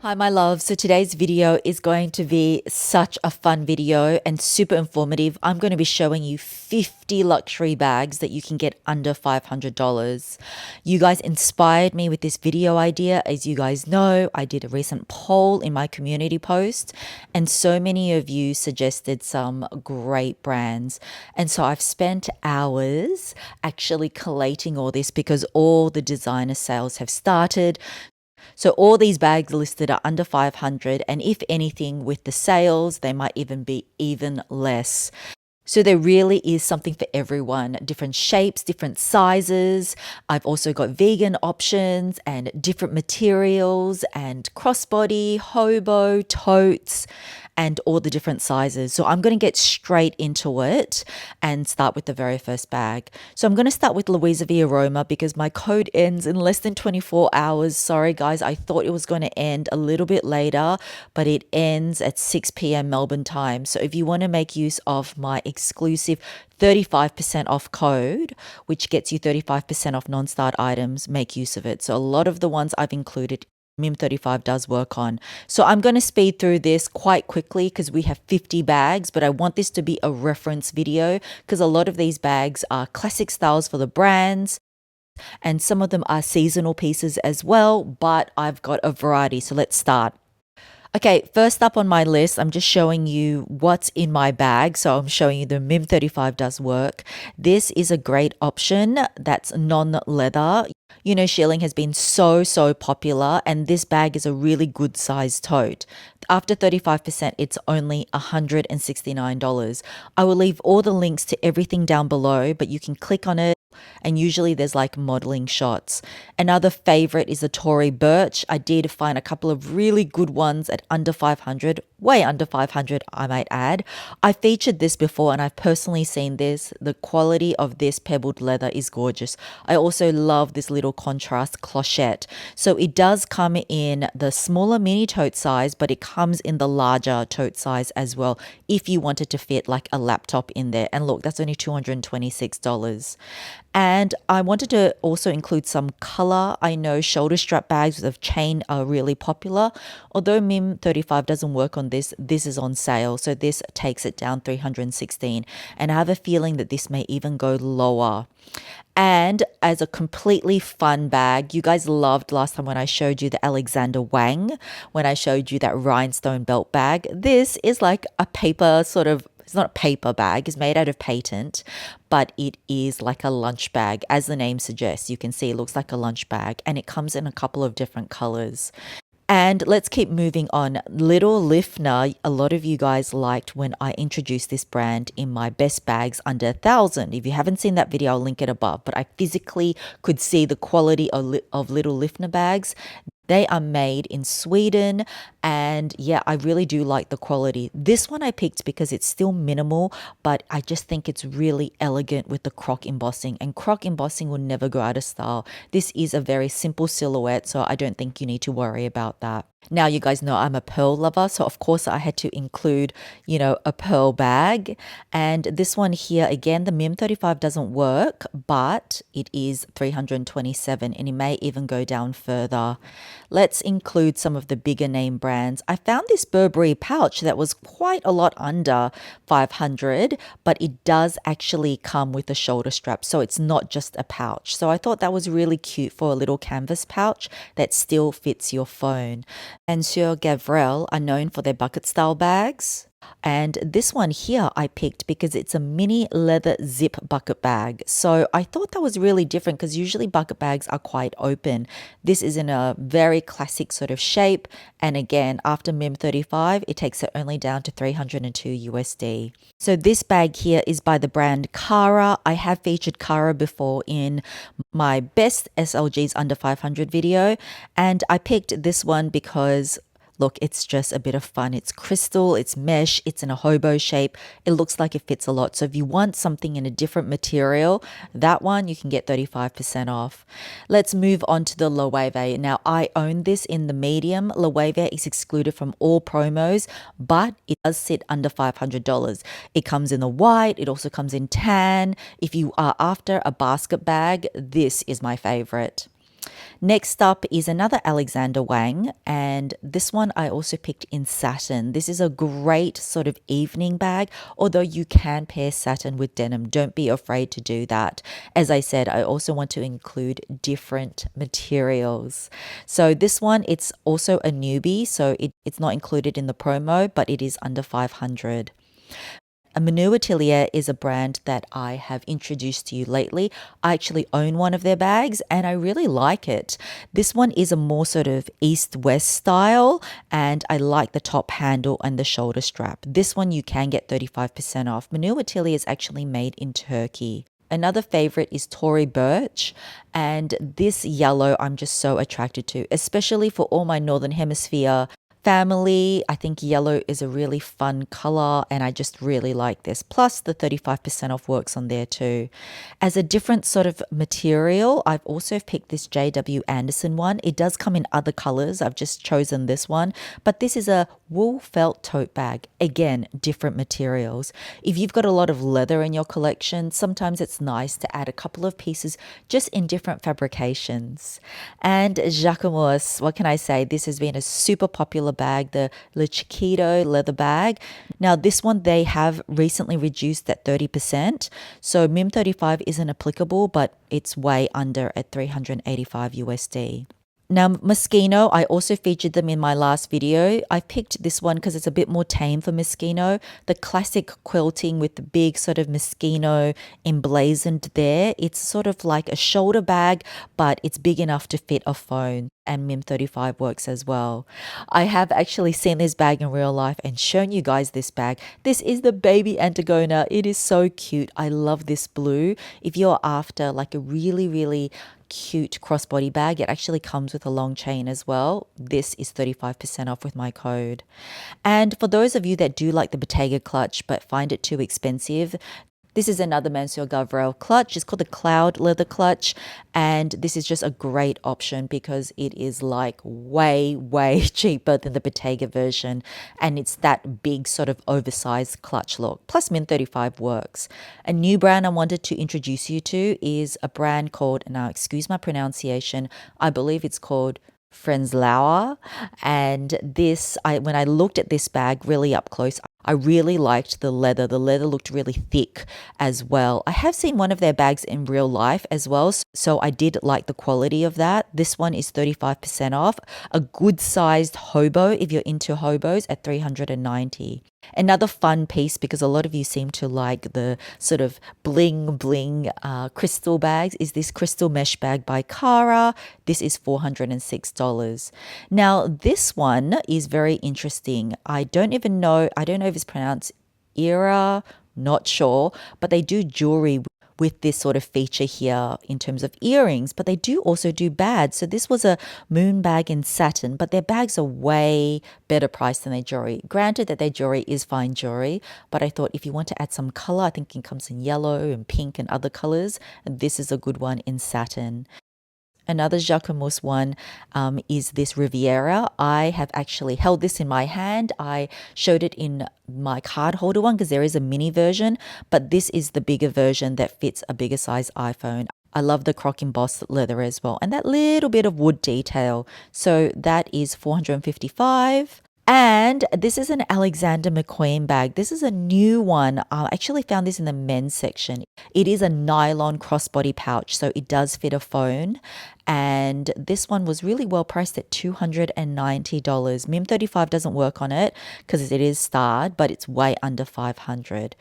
Hi my love, so today's video is going to be such a fun video and super informative. I'm going to be showing you 50 luxury bags that you can get under $500. You guys inspired me with this video idea. As you guys know, I did a recent poll in my community post and so many of you suggested some great brands. And so I've spent hours actually collating all this because all the designer sales have started. So all these bags listed are under 500, and if anything with the sales, they might even be even less. So there really is something for everyone, different shapes, different sizes. I've also got vegan options and different materials and crossbody, hobo, totes, and all the different sizes. So I'm going to get straight into it and start with the very first bag. So I'm going to start with LUISAVIAROMA because my code ends in less than 24 hours. Sorry guys, I thought it was going to end a little bit later, but it ends at 6 p.m. Melbourne time. So if you want to make use of my exclusive 35% off code, which gets you 35% off non-start items, make use of it. So a lot of the ones I've included MIM35 does work on. So I'm going to speed through this quite quickly because we have 50 bags, but I want this to be a reference video because a lot of these bags are classic styles for the brands and some of them are seasonal pieces as well, but I've got a variety. So let's start. Okay, first up on my list, I'm just showing you what's in my bag. So I'm showing you the MIM35 does work. This is a great option that's non-leather. You know, shearling has been so popular and this bag is a really good size tote. After 35%, it's only $169. I will leave all the links to everything down below, but you can click on it. And usually there's like modeling shots. Another favorite is the Tory Birch. I did find a couple of really good ones at under 500, way under 500 I might add. I featured this before and I've personally seen this. The quality of this pebbled leather is gorgeous. I also love this little contrast clochette. So it does come in the smaller mini tote size, but it comes in the larger tote size as well if you wanted to fit like a laptop in there. And look, that's only $226. And I wanted to also include some color. I know shoulder strap bags with chain are really popular. Although MIM35 doesn't work on this, this is on sale. So this takes it down $316. And I have a feeling that this may even go lower. And as a completely fun bag, you guys loved last time when I showed you the Alexander Wang, when I showed you that rhinestone belt bag. This is like a paper sort of, it's not a paper bag, it's made out of patent, but it is like a lunch bag. As the name suggests, you can see it looks like a lunch bag and it comes in a couple of different colors. And let's keep moving on. Little Lifner, a lot of you guys liked when I introduced this brand in my best bags under 1,000. If you haven't seen that video, I'll link it above. But I physically could see the quality of Little Lifner bags. They are made in Sweden and yeah, I really do like the quality. This one I picked because it's still minimal, but I just think it's really elegant with the croc embossing, and croc embossing will never go out of style. This is a very simple silhouette, so I don't think you need to worry about that. Now you guys know I'm a pearl lover, so of course I had to include, you know, a pearl bag. And this one here, again, the MIM35 doesn't work, but it is $327 and it may even go down further. Let's include some of the bigger name brands. I found this Burberry pouch that was quite a lot under 500, but it does actually come with a shoulder strap, so it's not just a pouch. So I thought that was really cute for a little canvas pouch that still fits your phone. And Monsieur Gavrel are known for their bucket style bags. And this one here I picked because it's a mini leather zip bucket bag. So I thought that was really different because usually bucket bags are quite open. This is in a very classic sort of shape. And again, after MIM35, it takes it only down to 302 USD. So this bag here is by the brand Cara. I have featured Cara before in my best SLGs under 500 video. And I picked this one because look, it's just a bit of fun. It's crystal, it's mesh, it's in a hobo shape. It looks like it fits a lot. So if you want something in a different material, that one you can get 35% off. Let's move on to the LOEWE. Now, I own this in the medium. LOEWE is excluded from all promos, but it does sit under $500. It comes in the white. It also comes in tan. If you are after a basket bag, this is my favorite. Next up is another Alexander Wang, and this one I also picked in satin. This is a great sort of evening bag, although you can pair satin with denim. Don't be afraid to do that. As I said, I also want to include different materials. So this one, it's also a newbie, so it's not included in the promo, but it is under 500. Manu Atelier is a brand that I have introduced to you lately. I actually own one of their bags and I really like it. This one is a more sort of east-west style and I like the top handle and the shoulder strap. This one you can get 35% off. Manu Atelier is actually made in Turkey. Another favorite is Tory Burch, and this yellow I'm just so attracted to, especially for all my Northern Hemisphere family. I think yellow is a really fun color and I just really like this. Plus the 35% off works on there too. As a different sort of material, I've also picked this JW Anderson one. It does come in other colors. I've just chosen this one, but this is a wool felt tote bag. Again, different materials. If you've got a lot of leather in your collection, sometimes it's nice to add a couple of pieces just in different fabrications. And Jacquemus, what can I say? This has been a super popular bag, the Le Chiquito leather bag. Now this one they have recently reduced at 30%. So MIM 35 isn't applicable, but it's way under at 385 USD. Now, Moschino, I also featured them in my last video. I picked this one because it's a bit more tame for Moschino. The classic quilting with the big sort of Moschino emblazoned there. It's sort of like a shoulder bag, but it's big enough to fit a phone. And MIM 35 works as well. I have actually seen this bag in real life and shown you guys this bag. This is the baby Antigona. It is so cute. I love this blue. If you're after like a really cute crossbody bag, it actually comes with a long chain as well. This is 35% off with my code. And for those of you that do like the Bottega clutch but find it too expensive, this is another Monsieur Gavrel clutch. It's called the Cloud Leather Clutch. And this is just a great option because it is like way cheaper than the Bottega version. And it's that big sort of oversized clutch look. Plus MIM 35 works. A new brand I wanted to introduce you to is a brand called, now excuse my pronunciation, I believe it's called Frenzlauer. And this, when I looked at this bag really up close, I really liked the leather. The leather looked really thick as well. I have seen one of their bags in real life as well, so I did like the quality of that. This one is 35% off. A good sized hobo if you're into hobos at 390. Another fun piece, because a lot of you seem to like the sort of bling crystal bags, is this crystal mesh bag by Cara. This is $406. Now this one is very interesting. I don't know if it's pronounced Era, not sure, but they do jewelry with this sort of feature here in terms of earrings, but they do also do bags. So this was a moon bag in satin, but their bags are way better priced than their jewelry. Granted that their jewelry is fine jewelry, but I thought if you want to add some color, I think it comes in yellow and pink and other colors, and this is a good one in satin. Another Jacquemus one is this Riviera. I have actually held this in my hand. I showed it in my card holder one because there is a mini version, but this is the bigger version that fits a bigger size iPhone. I love the croc embossed leather as well, and that little bit of wood detail. So that is $455. And this is an Alexander McQueen bag. This is a new one. I actually found this in the men's section. It is a nylon crossbody pouch, so it does fit a phone. And this one was really well priced at $290. MIM 35 doesn't work on it because it is starred, but it's way under 500.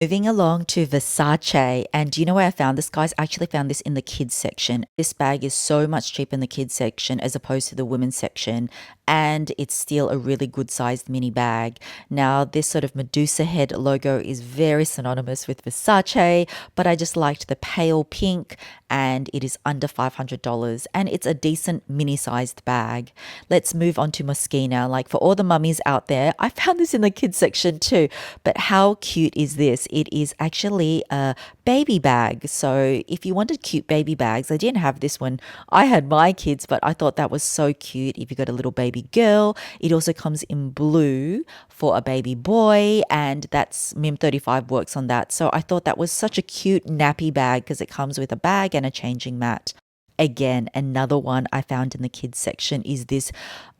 Moving along to Versace, and do you know where I found this, guys? I actually found this in the kids section. This bag is so much cheaper in the kids section as opposed to the women's section, and it's still a really good sized mini bag. Now this sort of Medusa head logo is very synonymous with Versace, but I just liked the pale pink, and it is under $500, and it's a decent mini sized bag. Let's move on to Moschino. Like for all the mummies out there, I found this in the kids section too, but how cute is this? It is actually a baby bag. So if you wanted cute baby bags, I didn't have this one. I had my kids, but I thought that was so cute. If you got a little baby girl, it also comes in blue for a baby boy, and that's MIM 35 works on that. So I thought that was such a cute nappy bag because it comes with a bag and a changing mat. Again, another one I found in the kids section is this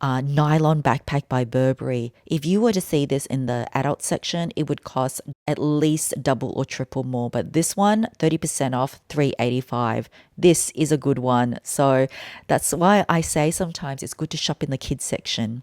nylon backpack by Burberry. If you were to see this in the adult section, it would cost at least double or triple more. But this one, 30% off, $3.85. This is a good one. So that's why I say sometimes it's good to shop in the kids section.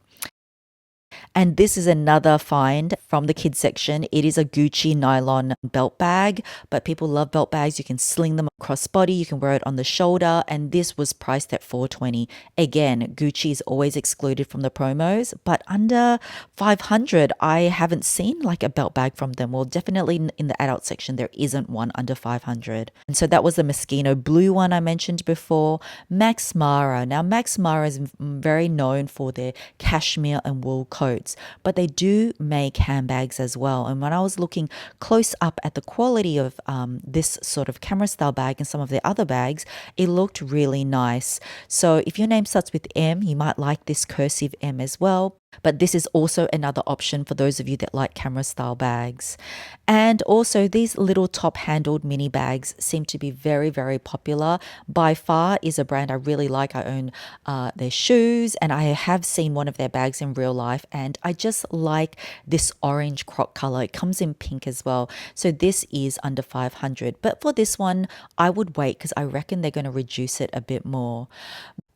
And this is another find from the kids section. It is a Gucci nylon belt bag, but people love belt bags. You can sling them across body, you can wear it on the shoulder, and this was priced at $420. Again, Gucci is always excluded from the promos, but under $500, I haven't seen like a belt bag from them. Well, definitely in the adult section, there isn't one under $500. And so that was the Moschino blue one I mentioned before. Max Mara. Now, Max Mara is very known for their cashmere and wool coats, but they do make handbags as well. And when I was looking close up at the quality of this sort of camera style bag and some of their other bags, it looked really nice. So if your name starts with M, you might like this cursive M as well. But this is also another option for those of you that like camera style bags. And also these little top handled mini bags seem to be very, very popular. By Far is a brand I really like. I own their shoes and I have seen one of their bags in real life, and I just like this orange croc color. It comes in pink as well. So this is under $500. But for this one, I would wait because I reckon they're going to reduce it a bit more.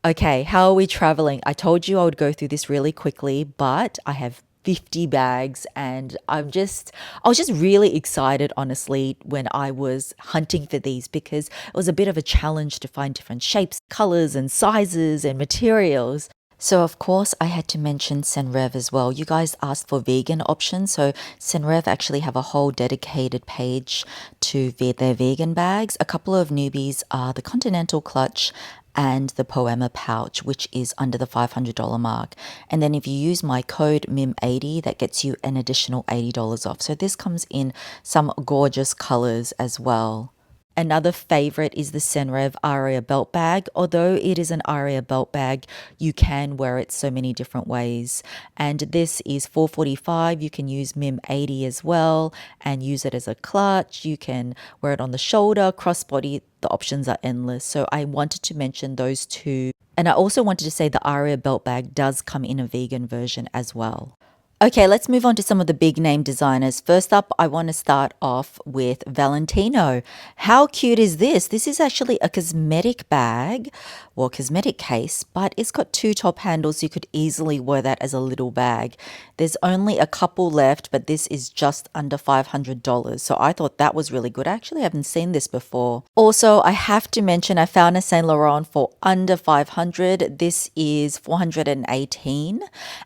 Okay, how are we traveling? I told you I would go through this really quickly, but I have 50 bags and I was just really excited, honestly, when I was hunting for these, because it was a bit of a challenge to find different shapes, colors and sizes and materials. So of course I had to mention Senreve as well. You guys asked for vegan options, so Senreve actually have a whole dedicated page to their vegan bags. A couple of newbies are the Continental Clutch and the Poema pouch, which is under the $500 mark. And then if you use my code MIM80, that gets you an additional $80 off. So this comes in some gorgeous colors as well. Another favorite is the Senreve Aria belt bag. Although it is an Aria belt bag, you can wear it so many different ways. And this is $445. You can use MIM80 as well and use it as a clutch. You can wear it on the shoulder, crossbody. The options are endless. So I wanted to mention those two. And I also wanted to say the Aria belt bag does come in a vegan version as well. Okay, let's move on to some of the big name designers. First up, I want to start off with Valentino. How cute is this? This is actually a cosmetic bag, well, cosmetic case, but it's got two top handles. So you could easily wear that as a little bag. There's only a couple left, but this is just under $500. So I thought that was really good. I actually haven't seen this before. Also, I have to mention I found a Saint Laurent for under $500. This is $418.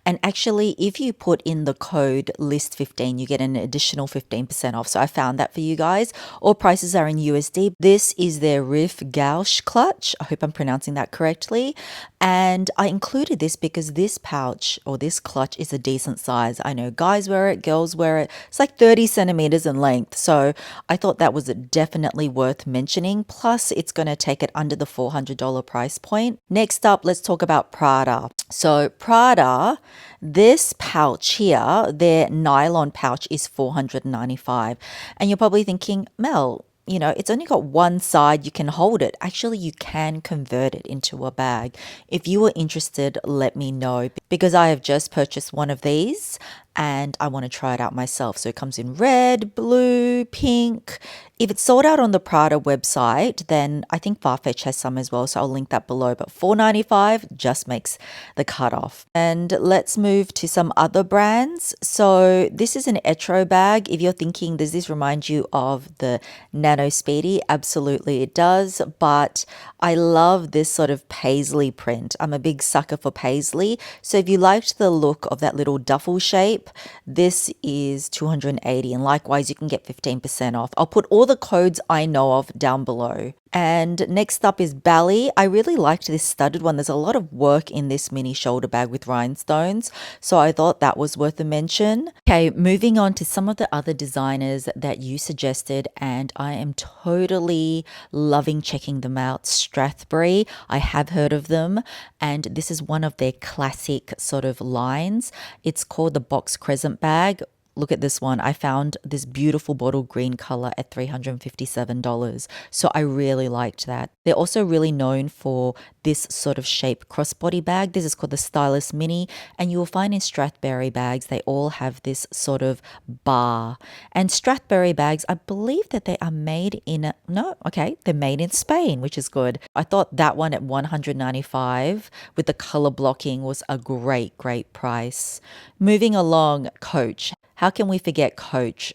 And actually, if you put in the code list15, you get an additional 15% off. So I found that for you guys. All prices are in USD. This is their Riff Gauche clutch. I hope I'm pronouncing that correctly. And I included this because this pouch or this clutch is a decent size. I know guys wear it, girls wear it. It's like 30 centimeters in length. So I thought that was definitely worth mentioning. Plus, it's going to take it under the $400 price point. Next up, let's talk about Prada. So Prada, this pouch here, their nylon pouch is $495. And you're probably thinking, Mel, you know, it's only got one side, you can hold it. Actually, you can convert it into a bag. If you are interested, let me know, because I have just purchased one of these and I want to try it out myself. So it comes in red, blue, pink. If it's sold out on the Prada website, then I think Farfetch has some as well. So I'll link that below. But $495 just makes the cutoff. And let's move to some other brands. So this is an Etro bag. If you're thinking, does this remind you of the Nano Speedy? Absolutely it does. But I love this sort of paisley print. I'm a big sucker for paisley. So if you liked the look of that little duffel shape, this is $280, and likewise you can get 15% off. I'll put all the codes I know of down below. And next up is Bali. I really liked this studded one. There's a lot of work in this mini shoulder bag with rhinestones, so I thought that was worth a mention. Okay, moving on to some of the other designers that you suggested, and I am totally loving checking them out. Strathbury, I have heard of them, and this is one of their classic sort of lines. It's called the box crescent bag. look at this one. I found this beautiful bottle green color at $357. So I really liked that. They're also really known for this sort of shape crossbody bag. This is called the Stylus Mini, and you will find in Strathberry bags, they all have this sort of bar. And Strathberry bags, I believe that they are made in, no, okay, they're made in Spain, which is good. I thought that one at $195 with the color blocking was a great, great price. Moving along, Coach. How can we forget Coach?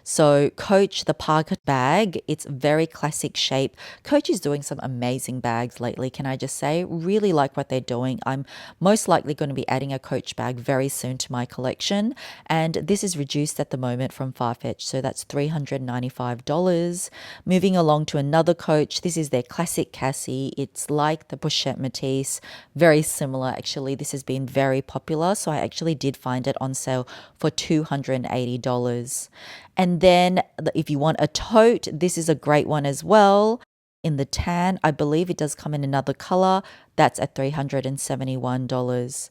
So Coach, the Parker bag, it's very classic shape. Coach is doing some amazing bags lately, can I just say? Really like what they're doing. I'm most likely going to be adding a Coach bag very soon to my collection. And this is reduced at the moment from Farfetch, so that's $395. Moving along to another Coach. This is their classic Cassie. It's like the Pochette Matisse, very similar actually. This has been very popular, so I actually did find it on sale for $280. And then if you want a tote, this is a great one as well. In the tan, I believe it does come in another color. That's at $371.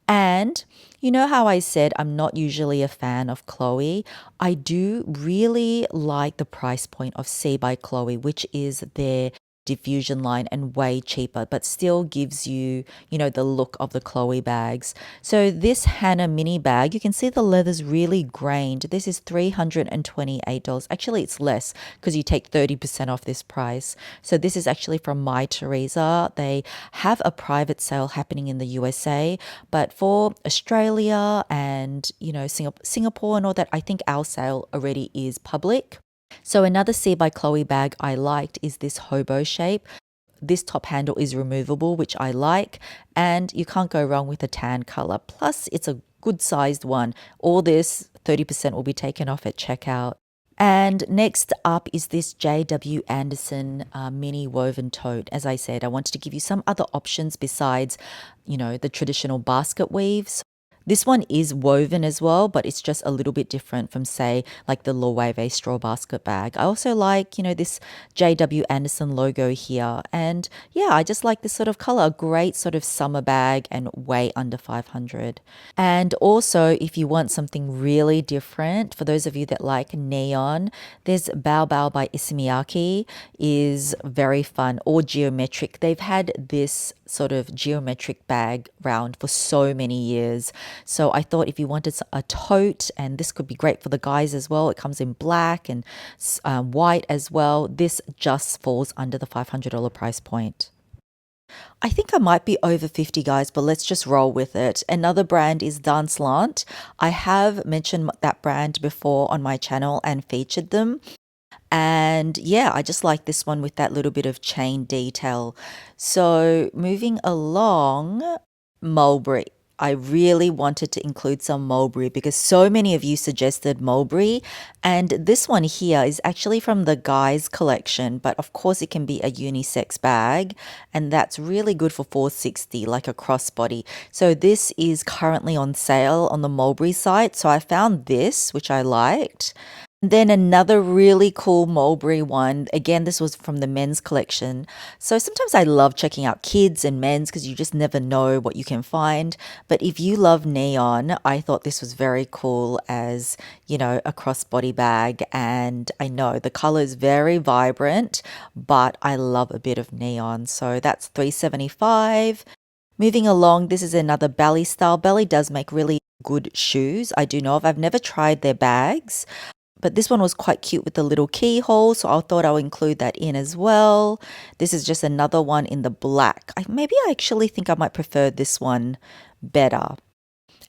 And you know how I said I'm not usually a fan of Chloe? I do really like the price point of C by Chloe, which is their diffusion line and way cheaper, but still gives you, you know, the look of the Chloe bags. So this Hannah mini bag, you can see the leather's really grained. This is $328. Actually, it's less because you take 30% off this price. So this is actually from My Teresa. They have a private sale happening in the USA, but for Australia and, you know, Singapore and all that, I think our sale already is public. So another C by Chloe bag I liked is this hobo shape. This top handle is removable, which I like, and you can't go wrong with a tan color. Plus, it's a good sized one. All this 30% will be taken off at checkout. And next up is this J.W. Anderson mini woven tote. As I said, I wanted to give you some other options besides, you know, the traditional basket weaves. This one is woven as well, but it's just a little bit different from, say, like the LOEWE straw basket bag. I also like, you know, this J.W. Anderson logo here. And yeah, I just like this sort of color. A great sort of summer bag and way under 500. And also, if you want something really different, for those of you that like neon, there's Bao Bao by Ismiyaki is very fun, or geometric. They've had this sort of geometric bag round for so many years. So I thought if you wanted a tote, and this could be great for the guys as well, it comes in black and white as well. This just falls under the $500 price point. I think I might be over 50, guys, but let's just roll with it. Another brand is Danslant. I have mentioned that brand before on my channel and featured them. And yeah, I just like this one with that little bit of chain detail. So moving along, Mulberry. I really wanted to include some mulberry because so many of you suggested mulberry, and this one here is actually from the guys collection, but of course it can be a unisex bag, and that's really good for $460, like a crossbody. So this is currently on sale on the Mulberry site, so I found this, which I liked. Then another really cool mulberry one. Again, this was from the men's collection. So sometimes I love checking out kids and men's because you just never know what you can find. But if you love neon, I thought this was very cool as, you know, a crossbody bag. And I know the color is very vibrant, but I love a bit of neon. So that's $375. Moving along, this is another Bally style. Bally does make really good shoes. I do know of. I've never tried their bags, but this one was quite cute with the little keyhole, so I thought I'll include that in as well. This is just another one in the black. Maybe I actually think I might prefer this one better.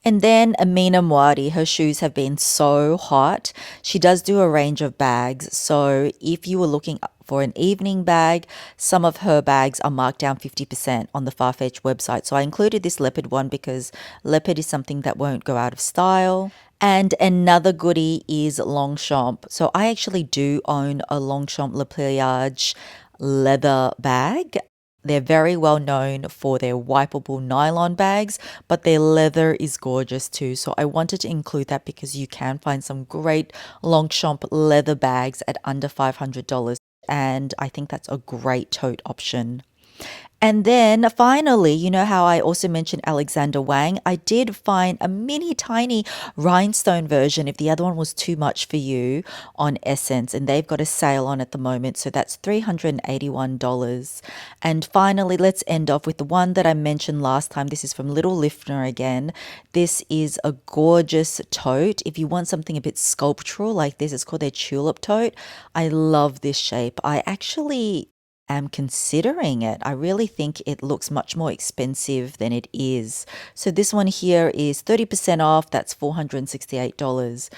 And then Amina Mwari, her shoes have been so hot. She does do a range of bags. So if you were looking for an evening bag, some of her bags are marked down 50% on the Farfetch website. So I included this leopard one because leopard is something that won't go out of style. And another goodie is Longchamp. So I actually do own a Longchamp Le Pliage leather bag. They're very well known for their wipeable nylon bags, but their leather is gorgeous too. So I wanted to include that because you can find some great Longchamp leather bags at under $500. And I think that's a great tote option. And then finally, you know how I also mentioned Alexander Wang? I did find a mini tiny rhinestone version if the other one was too much for you on Essence, and they've got a sale on at the moment, so that's $381. And finally, let's end off with the one that I mentioned last time. This is from Little Lifner again. This is a gorgeous tote. If you want something a bit sculptural like this, it's called their tulip tote. I love this shape. I actually am considering it. I really think it looks much more expensive than it is. So this one here is 30% off. That's $468.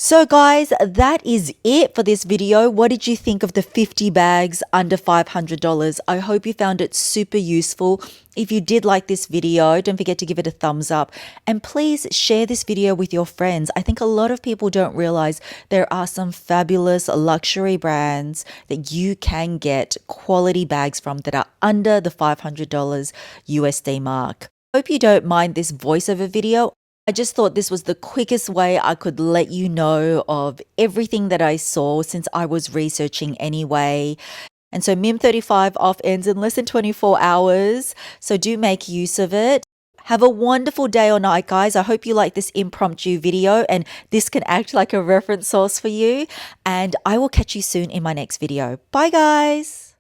So guys, that is it for this video. What did you think of the 50 bags under $500? I hope you found it super useful. If you did like this video, don't forget to give it a thumbs up, and please share this video with your friends. I think a lot of people don't realize there are some fabulous luxury brands that you can get quality bags from that are under the $500 USD mark. Hope you don't mind this voiceover video. I just thought this was the quickest way I could let you know of everything that I saw since I was researching anyway. And so MIM 35 off ends in less than 24 hours. So do make use of it. Have a wonderful day or night, guys. I hope you like this impromptu video and this can act like a reference source for you. And I will catch you soon in my next video. Bye, guys.